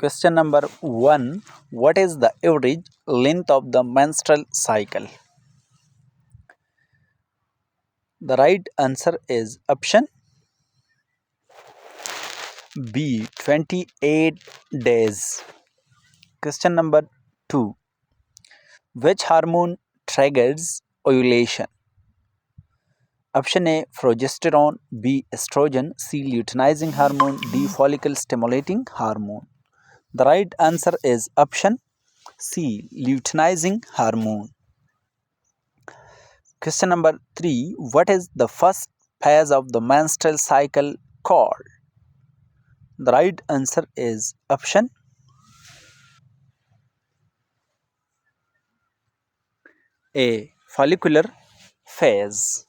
Question number 1. What is the average length of the menstrual cycle? The right answer is option B, 28 days. Question number 2. Which hormone triggers ovulation? Option A, progesterone, B, estrogen, C, luteinizing hormone, D, follicle stimulating hormone. The right answer is option C, luteinizing hormone. Question number 3. What is the first phase of the menstrual cycle called? The right answer is option A, follicular phase.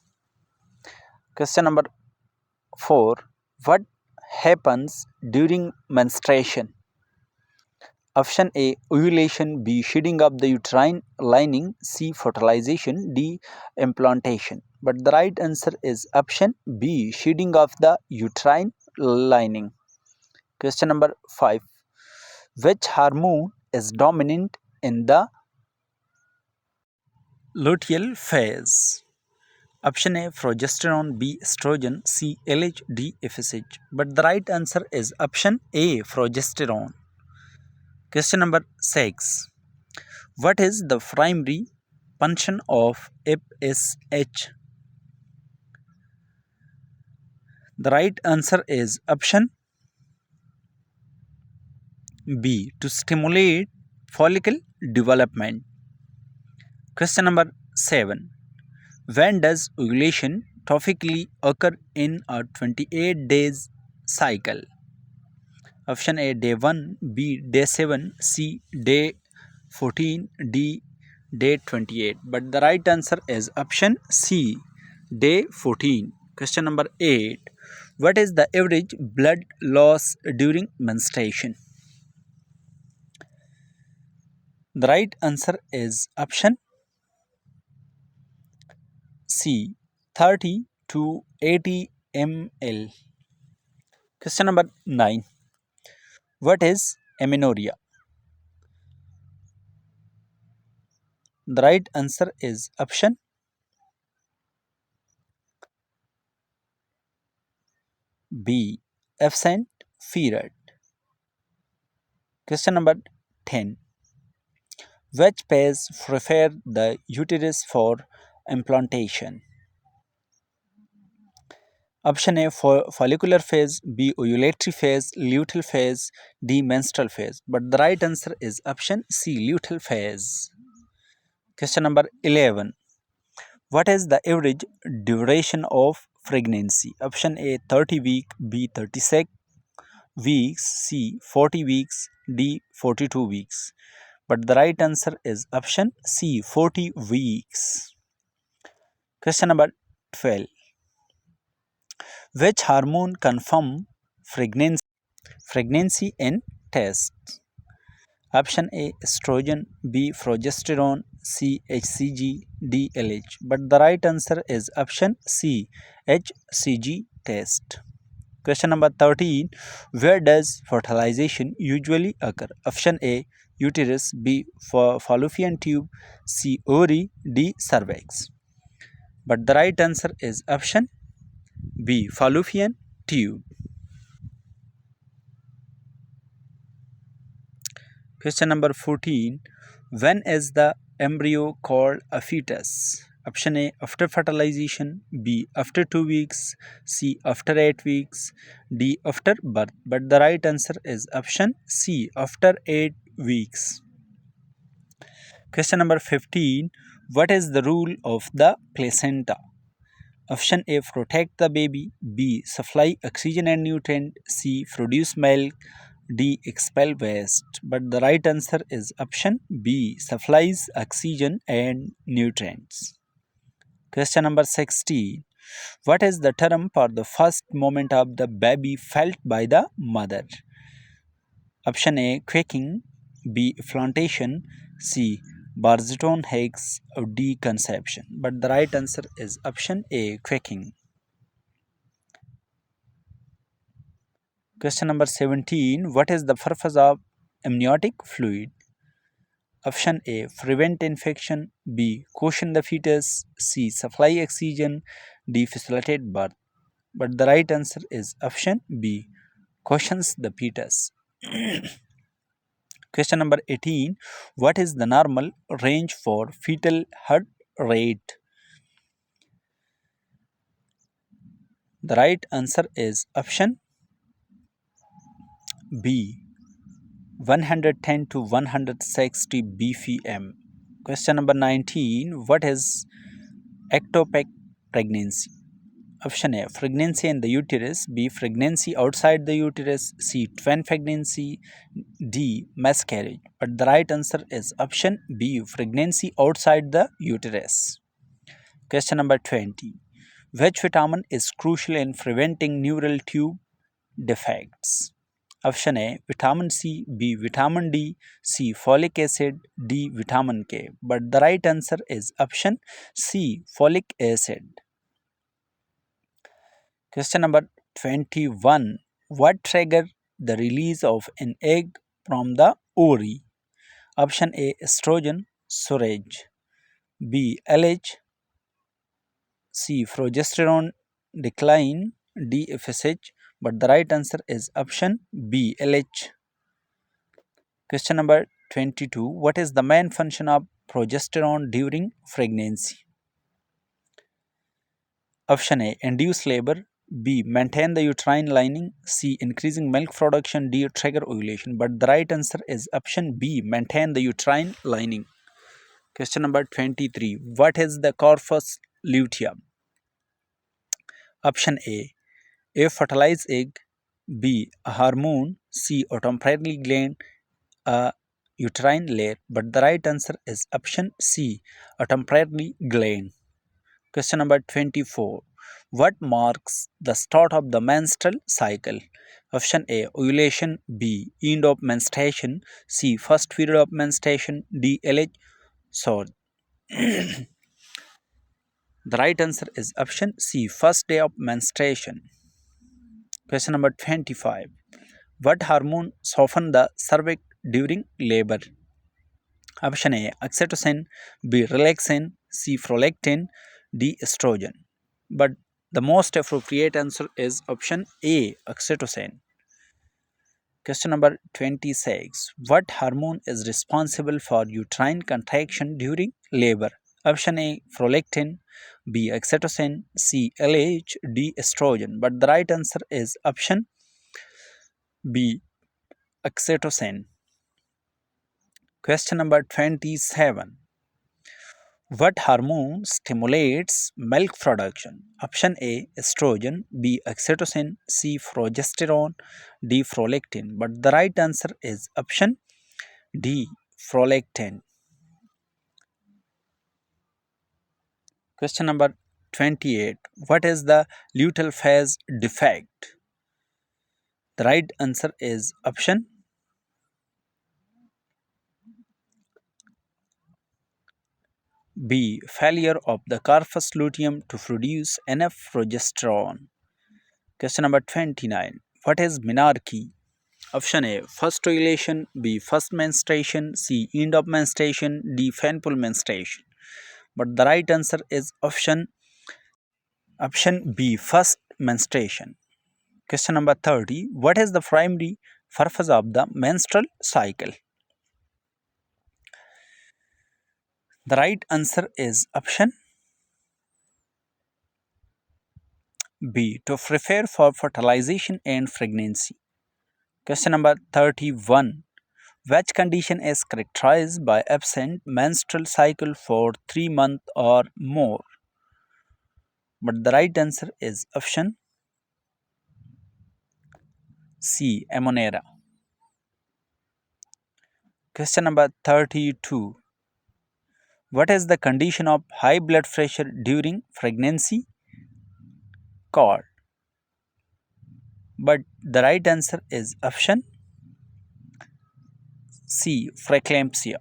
Question number 4. What happens during menstruation? Option A, ovulation, B, shedding of the uterine lining, C, fertilization, D, implantation. But the right answer is option B, shedding of the uterine lining. Question number 5. Which hormone is dominant in the luteal phase? Option A, progesterone, B, estrogen, C, LH, D, FSH. But the right answer is option A, progesterone. Question number 6. What is the primary function of FSH? The right answer is option B, to stimulate follicle development. Question number 7. When does ovulation typically occur in a 28 days cycle? Option A, day 1, B, day 7, C, day 14, D, day 28. But the right answer is option C, day 14. Question number 8. What is the average blood loss during menstruation? The right answer is option C, 30 to 80 ml. Question number 9. What is amenorrhea? The right answer is option B, absent period. Question number 10. Which phase prepare the uterus for implantation? Option A, for follicular phase, B, ovulatory phase, luteal phase, D, menstrual phase. But the right answer is option C, luteal phase. Question number 11. What is the average duration of pregnancy? Option A, 30 weeks, B, 36 weeks, C, 40 weeks, D, 42 weeks. But the right answer is option C, 40 weeks. Question number 12. Which hormone confirm pregnancy in tests? Option A, estrogen, B, progesterone, C, HCG, D, LH. But the right answer is option C, HCG test. Question number 13. Where does fertilization usually occur? Option A, uterus, B, fallopian tube, C, ovary, D, cervix. But the right answer is option B, fallopian tube. Question number 14. When is the embryo called a fetus? Option A, after fertilization, B, after 2 weeks, C, after 8 weeks, D, after birth. But the right answer is option C, after 8 weeks. Question number 15. What is the role of the placenta? Option A, protect the baby, B, supply oxygen and nutrient, C, produce milk, D, expel waste. But the right answer is option B, supplies oxygen and nutrients. Question number 16. What is the term for the first moment of the baby felt by the mother? Option A, quaking, B, implantation, C, Barzeton Higgs, or D, conception. But the right answer is option A, quaking. Question number 17. What is the purpose of amniotic fluid. Option A. Prevent infection. B. Cushion the fetus. C. Supply oxygen. D. Facilitate birth. But the right answer is option B. Cushions the fetus. Question number 18. What is the normal range for fetal heart rate? The right answer is option B. 110 to 160 bpm. Question number 19. What is ectopic pregnancy? Option A. Pregnancy in the uterus. B. Pregnancy outside the uterus. C. Twin pregnancy. D. Miscarriage. But the right answer is option B. Pregnancy outside the uterus. Question number 20. Which vitamin is crucial in preventing neural tube defects? Option A. Vitamin C. B. Vitamin D. C. Folic acid. D. Vitamin K. But the right answer is option C. Folic acid. Question number 21. What trigger the release of an egg from the ovary? Option A. Estrogen storage. B. LH. C. Progesterone decline. D. FSH. But the right answer is option B. LH. Question number 22. What is the main function of progesterone during pregnancy? Option A. Induce labor. B. Maintain the uterine lining. C. Increasing milk production. D. Trigger ovulation. But the right answer is option B. Maintain the uterine lining. Question number 23. What is the corpus luteum? Option A fertilized egg. B. A hormone. C. A temporary gland. A uterine layer. But the right answer is option C. A temporary gland. Question number 24. What marks the start of the menstrual cycle? Option A. Ovulation. B. End of menstruation. C. First period of menstruation. D. LH. So, the right answer is option C. First day of menstruation. Question number 25. What hormone softens the cervix during labor? Option A. Oxytocin. B. Relaxin. C. Prolactin. D. Estrogen. But the most appropriate answer is option A. Oxytocin. Question number 26. What hormone is responsible for uterine contraction during labor? Option A. Prolactin. B. Oxytocin. C. LH. D. Estrogen. But the right answer is option B. Oxytocin. Question number 27. What hormone stimulates milk production? Option A. Estrogen. B. Oxytocin. C. Progesterone. D. Prolactin. But the right answer is option D. Prolactin. Question number 28. What is the luteal phase defect? The right answer is option B. Failure of the corpus luteum to produce enough progesterone. Question number 29. What is menarche? Option A. First ovulation. B. First menstruation. C. End of menstruation. D. painful menstruation. But the right answer is option B. First menstruation. Question number 30. What is the primary purpose of the menstrual cycle? The right answer is option B. To prepare for fertilization and pregnancy. Question number 31. Which condition is characterized by absent menstrual cycle for 3 months or more? But the right answer is option C. Amenorrhea. Question number 32. What is the condition of high blood pressure during pregnancy called? But the right answer is option C. Preeclampsia.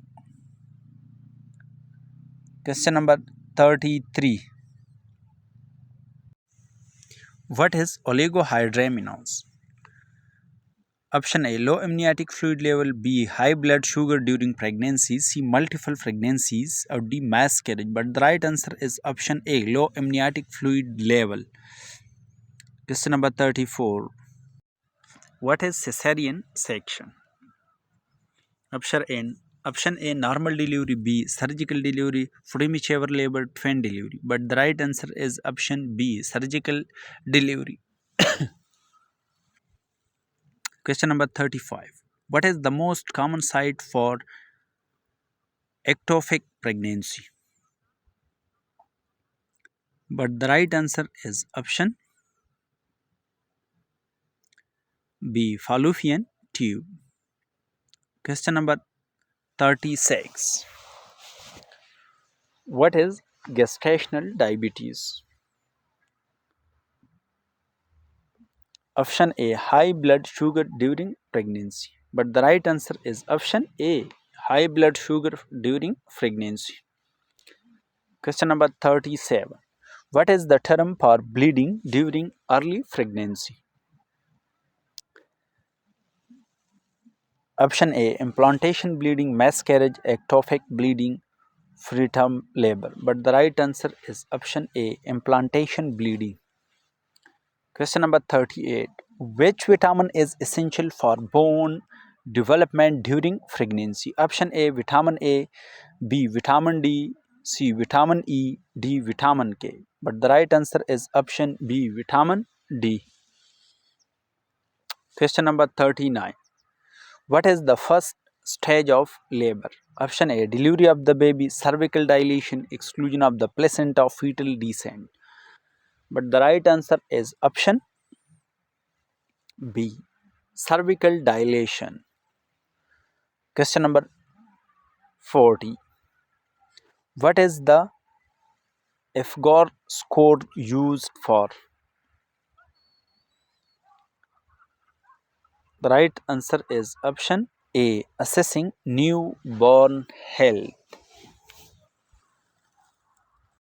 Question number 33. What is oligohydramnios? Option A, low amniotic fluid level. B, high blood sugar during pregnancy. C, multiple pregnancies. Or D, miscarriage. But the right answer is option A, low amniotic fluid level. Question number 34. What is cesarean section? Option A, option A, normal delivery. B, surgical delivery. Premature labor, twin delivery. But the right answer is option B, surgical delivery. Question number 35. What is the most common site for ectopic pregnancy? But the right answer is option B, fallopian tube. Question number 36. What is gestational diabetes? Option A, high blood sugar during pregnancy. But the right answer is option A, high blood sugar during pregnancy. Question number 37. What is the term for bleeding during early pregnancy? Option A, implantation bleeding, miscarriage, ectopic bleeding, preterm labor. But the right answer is option A, implantation bleeding. Question number 38. Which vitamin is essential for bone development during pregnancy? Option A, vitamin A. B, vitamin D. C, vitamin E. D, vitamin K. But the right answer is option B, vitamin D. Question number 39. What is the first stage of labor? Option A, delivery of the baby, cervical dilation, exclusion of the placenta, fetal descent. But the right answer is option B, cervical dilation. Question number 40. What is the FGOR score used for? The right answer is option A, assessing newborn health.